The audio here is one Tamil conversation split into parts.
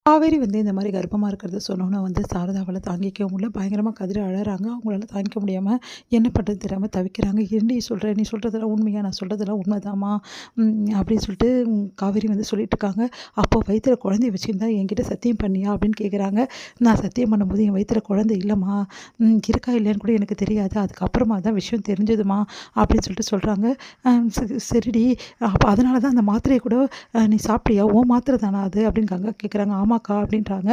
காவேரி இந்த மாரி கர்ப்பமா இருக்கிறத சொன்னோனே சாரதாவால தாங்கிக்கவே முடியல. பயங்கரமா கதறி அழறாங்க. அவங்களால தாங்கிக்க முடியாம என்ன பண்ணுறதுன்னு தெரியாம தவிக்கிறாங்க. "என்னடி சொல்ற? நீ சொல்றதெல்லாம் உண்மையா? நான் சொல்றதெல்லாம் உண்மைதாம்மா" அப்படின்னு சொல்லிட்டு காவேரி சொல்லிட்டு இருக்காங்க. "அப்போ வயித்துல குழந்தைய வச்சிருந்தா என்கிட்ட சத்தியம் பண்ணியா?" அப்படின்னு கேட்குறாங்க. "நான் சத்தியம் பண்ணும்போது என் வயித்துல குழந்தை இல்லம்மா. இருக்கா இல்லையான்னு கூட எனக்கு தெரியாது. அதுக்கப்புறமா தான் விஷயம் தெரிஞ்சதும்மா" அப்படின்னு சொல்லிட்டு சொல்றாங்க. சரிடி, அப்போ அதனால தான் அந்த மாத்திரைய கூட நீ சாப்பிட்டியா? உன் மாத்திரை தானா அது?" அப்படின்னு கங்கா கேட்குறாங்க. "ஆமாக்கா" அப்படின்றாங்க.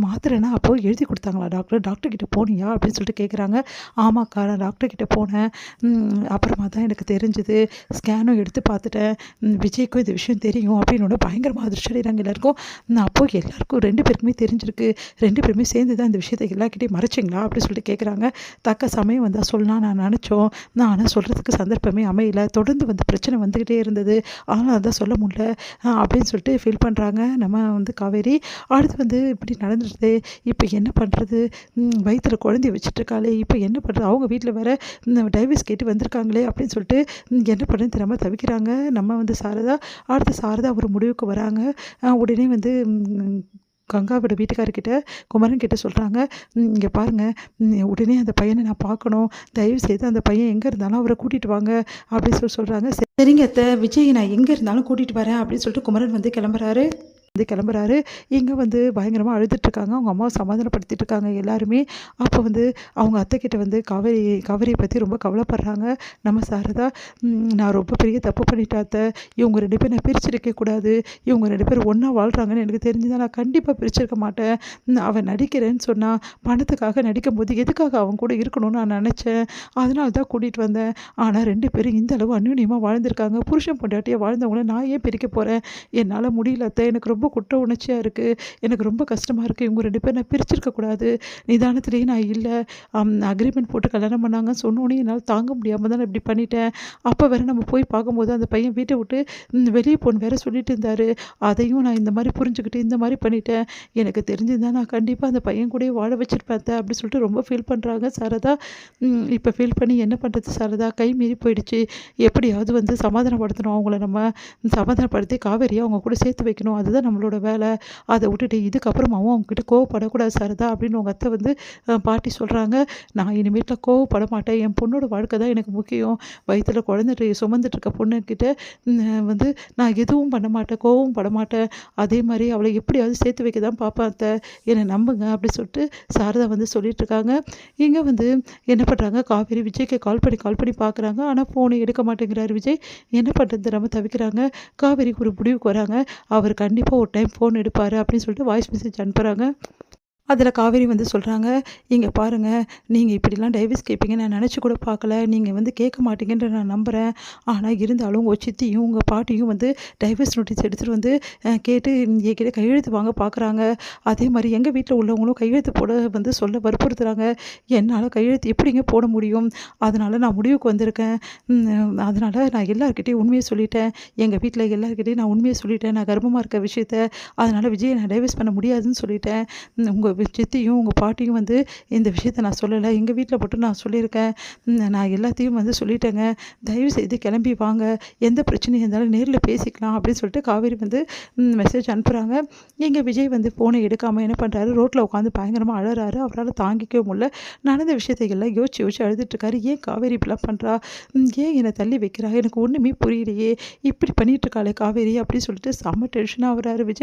மாத்திரைனா அப்போ எழுதி குடுத்தாங்களா டாக்டர்? டாக்டர் கிட்ட போனியா? அப்படின்னு சொல்லிட்டு கேட்குறாங்க. "ஆமாக்கா, நான் டாக்டர் கிட்ட போனேன். அப்புறமா தான் எனக்கு தெரிஞ்சது. ஸ்கேனும் எடுத்து பார்த்துட்டேன். விஜய்க்கும் இந்த விஷயம் தெரியும்" அப்படின்னோன பயங்கரமா அதிர்ச்சி அடைகிறாங்க எல்லாருக்கும். அப்போ எல்லாருக்கும் 2 பேருக்குமே தெரிஞ்சிருக்கு. 2 பேருமே சேர்ந்து தான் இந்த விஷயத்த எல்லார்கிட்டயும் மறைச்சிங்களா? அப்படின்னு சொல்லிட்டு கேட்குறாங்க. தக்க சமயம் வந்தா சொல்லலாம் நான் நெனச்சோம். நான் ஆனா சொல்றதுக்கு சந்தர்ப்பமே அமையல. தொடர்ந்து பிரச்சனை வந்துகிட்டே இருந்தது. ஆனா அதான் சொல்ல முடியல அப்படின்னு சொல்லிட்டு ஃபீல் பண்றாங்க நம்ம காவேரி. அடுத்து இப்படி நடந்துருதே, இப்ப என்ன பண்றது? வயித்துல குழந்தைய வச்சுட்டுருக்காளே, இப்ப என்ன பண்றது? அவங்க வீட்ல வேற டைவர்ஸ் கேட்டு வந்திருக்காங்களே அப்படின்னு சொல்லிட்டு என்ன பண்ணுறதுன்னு தெரியாம தவிக்கிறாங்க நம்ம சாரதா. அடுத்து சாரதா ஒரு முடிவுக்கு வராங்க. உடனே கங்காவோட வீட்டுக்காரர்கிட்ட, குமரன் கிட்ட சொல்றாங்க. "இங்க பாருங்க, உடனே அந்த பையன நான் பார்க்கணும். தயவு செய்து அந்த பையன் எங்க இருந்தாலும் அவர கூட்டிட்டு வாங்க" அப்படின்னு சொல்றாங்க. "சரிங்க அத்த, விஜய நான் எங்க இருந்தாலும் கூட்டிட்டு வரேன்" அப்படின்னு சொல்லிட்டு குமரன் கிளம்புறாரு. இங்க பயங்கரமா அழுதுட்டுருக்காங்க. அவங்க அம்மாவ சமாதானப்படுத்திட்டு இருக்காங்க எல்லாருமே. அப்போ அவங்க அத்தைக்கிட்ட காவேரியை பத்தி ரொம்ப கவலைப்படுறாங்க நம்ம சாரதா. "நான் ரொம்ப பெரிய தப்பு பண்ணிட்டேன் அத்தை. இவங்க 2 பேரும் நான் பிரிச்சிருக்கவே கூடாது. இவங்க 2 பேரும் ஒண்ணா வாழ்றாங்கன்னு எனக்கு தெரிஞ்சுதா நான் கண்டிப்பா பிரிச்சிருக்க மாட்டேன். அவ நடிக்கிறேன்னு சொன்னா, பணத்துக்காக நடிக்கும்போது எதுக்காக அவன் கூட இருக்கணும்னு நான் நெனச்சேன். அதனால தான் கூட்டிட்டு வந்தேன். ஆனா 2 பேரும் இந்த அளவு அந்யோன்யமா வாழ்ந்திருக்காங்க. புருஷன் பொண்டாட்டியா வாழ்ந்தவங்கள நான் ஏன் பிரிக்க போறேன்? என்னால முடியல அத்தை. எனக்கு ரொம்ப குற்ற உணர்ச்சியா இருக்கு. எனக்கு ரொம்ப கஷ்டமா இருக்கு. இவங்க 2 பேரும் நான் பிரிச்சிருக்க கூடாது. நிதானத்திலேயே நான் இல்ல. அக்ரீமெண்ட் போட்டு கல்யாணம் பண்ணாங்கன்னு சொன்னோனே என்னால தாங்க முடியாம தான் நான் இப்படி பண்ணிட்டேன். அப்ப வேற நம்ம போய் பார்க்கும்போது அந்த பையன் வீட்ட விட்டு வெளிய போன்னு வேற சொல்லிட்டு இருந்தாரு. அதையும் நான் இந்த மாரி புரிஞ்சுக்கிட்டு இந்த மாரி பண்ணிட்டேன். எனக்கு தெரிஞ்சிருந்தா நான் கண்டிப்பா அந்த பையன் கூடயே வாழ வச்சிருப்பேன் அத்தை" அப்படி சொல்லிட்டு ரொம்ப ஃபீல் பண்றாங்க சாரதா. இப்ப ஃபீல் பண்ணி என்ன பண்றது சாரதா? கை மீறி போயிடுச்சு. எப்படியாவது சமாதானப்படுத்தணும் அவங்கள நம்ம. சமாதானப்படுத்தி காவேரியை அவங்க கூட சேர்த்து வைக்கணும். அதுதான் நம்மளோட வேலை. அத விட்டுட்டு இதுக்கப்புறமாவும் அவங்ககிட்ட கோவப்படக்கூடாது சாரதா அப்படின்னு உங்க அத்தை பாட்டி சொல்றாங்க. "நான் இனிமேட்ல கோவப்பட மாட்டேன். என் பொண்ணோட வாழ்க்கை தான் எனக்கு முக்கியம். வயித்துல குழந்தை சுமந்துட்டு இருக்க பொண்ணுகிட்ட நான் எதுவும் பண்ண மாட்டேன். கோவமும் பட மாட்டேன். அதே மாரி அவள எப்படியாவது சேர்த்து வைக்க தான் பார்ப்பேன் அத்தை. என்னை நம்புங்க" அப்படி சொல்லிட்டு சாரதா சொல்லிட்டு இருக்காங்க. இங்க என்ன பண்றாங்க, காவேரி விஜய்க்கு கால் பண்ணி பார்க்குறாங்க. ஆனா ஃபோனை எடுக்க மாட்டேங்கிறாரு விஜய். என்ன பண்ணுறது தெரியாம தவிக்கிறாங்க. காவேரிக்கு ஒரு முடிவுக்கு வராங்க. அவர் கண்டிப்பா ஒரு டைம் ஃபோன் எடுப்பாரு அப்படின்னு சொல்லிட்டு வாய்ஸ் மெசேஜ் அனுப்புறாங்க. அதில காவேரி சொல்றாங்க. "இங்க பாருங்க, நீங்க இப்படிலாம் டைவர்ஸ் கேட்பீங்கன்னு நான் நெனச்சு கூட பார்க்கல. நீங்க கேட்க மாட்டீங்கன்ற நான் நம்புறேன். ஆனா இருந்தாலும் உங்க சித்தியும், உங்க பாட்டியும் டைவர்ஸ் நோட்டீஸ் எடுத்துட்டு கேட்டு என்கிட்ட கையெழுத்து வாங்க பார்க்குறாங்க. அதே மாரி எங்க வீட்ல உள்ளவங்களும் கையெழுத்து போட சொல்ல வற்புறுத்துறாங்க. என்னால கையெழுத்து எப்படிங்க போட முடியும்? அதனால நான் முடிவுக்கு வந்திருக்கேன். அதனால நான் எல்லார்கிட்டயும் உண்மைய சொல்லிட்டேன். எங்க வீட்ல எல்லார்கிட்டயும் நான் உண்மைய சொல்லிட்டேன். நான் கர்ப்பமா இருக்க விஷயத்த. அதனால விஜய நான் டைவர்ஸ் பண்ண முடியாதுன்னு சொல்லிட்டேன். உங்க சித்தியும், உங்க பாட்டியும் இந்த விஷயத்த நான் சொல்லல. எங்க வீட்ல மட்டும் நான் சொல்லியிருக்கேன். நான் எல்லாத்தையும் சொல்லிட்டேங்க. தயவு செய்து கிளம்பி வாங்க. எந்த பிரச்சனையா இருந்தாலும் நேர்ல பேசிக்கலாம்" அப்படின்னு சொல்லிட்டு காவேரி மெசேஜ் அனுப்புறாங்க. இங்க விஜய் ஃபோனை எடுக்காம என்ன பண்றாரு, ரோட்ல உட்காந்து பயங்கரமா அழறாரு. அவரால தாங்கிக்கவே முடியல. நடந்த விஷயத்தை எல்லாம் யோசிச்சு அழுதுட்டு இருக்காரு. "ஏன் காவேரி இப்படிலாம் பண்றா? ஏன் என்னை தள்ளி வைக்கிறா? எனக்கு ஒண்ணுமே புரியலையே. இப்படி பண்ணிட்டு இருக்காளே காவேரி" அப்படின்னு சொல்லிட்டு செம்ம டென்ஷனா ஆகுறாரு விஜய்.